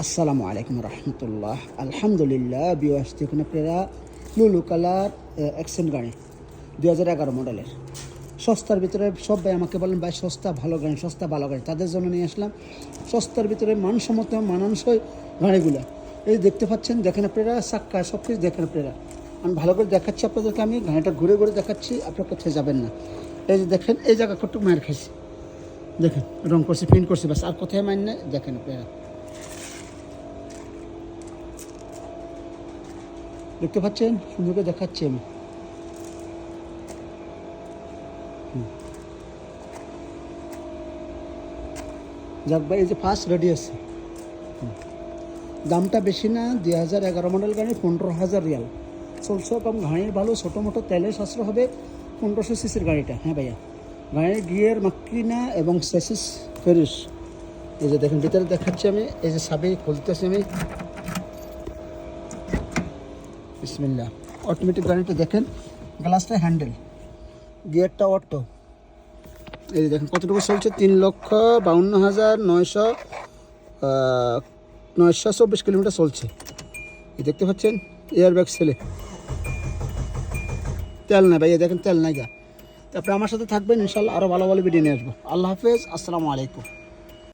আসসালামু আলাইকুম রহমতুল্লাহ। আলহামদুলিল্লাহ বিওয়াস দেখুন আপনারা লুলু কালার অ্যাকসেন্ট গাড়ি 2011 মডেলের সস্তার ভিতরে। সব ভাই আমাকে বলেন ভাই সস্তা ভালো গাড়ি, সস্তা ভালো গাড়ি, তাদের জন্য নিয়ে আসলাম সস্তার ভিতরে মানসম্মত মানানসই গাড়িগুলো। এই দেখতে পাচ্ছেন, দেখেন আপনারা চাক্কা সব কিছু দেখেন আপনারা। আমি ভালো করে দেখাচ্ছি আপনাদেরকে, আমি গাড়িটা ঘুরে ঘুরে দেখাচ্ছি, আপনার কাছে যাবেন না। এই যে দেখেন, এই জায়গা কটুক মায়ের খাইছি, দেখেন রং করছে, প্রিন্ট করছে, বাস আর কোথায় মাইন না। দেখেন আপনারা দেখতে পাচ্ছেন, সুন্দর করে দেখাচ্ছি আমি। যাক ভাই, এই যে ফার্স্ট রেডি আছে। দামটা বেশি না, 2011 মডেল গাড়ি, 15,000 রিয়াল চলছে। কম গাড়ির ভালো, ছোটো মোটো তেলের সাশ্রয় হবে। 1500 সিসির গাড়িটা। হ্যাঁ ভাইয়া, গাড়ির গিয়ার মাক্রিনা এবং সেসিস ফেরিস। এই যে দেখেন ভিতরে দেখাচ্ছি আমি। এই যে সাবি খুলতেছি আমি, বিসমিল্লাহ। অটোমেটিক গাড়িটা দেখেন, গ্লাসটা হ্যান্ডেল, গিয়ারটা অটো। এই যে দেখেন কতটুকু চলছে, 3,52,924 কিলোমিটার চলছে। এই দেখতে পাচ্ছেন, এয়ার ব্যাগ ছেলে, তেল নাই ভাই, দেখেন তেল নাই গা। তারপরে আমার সাথে থাকবেন ইনশাল্লাহ, আরও ভালো ভালো ভিডিও নিয়ে আসবো। আল্লাহ হাফেজ, আসসালামু আলাইকুম।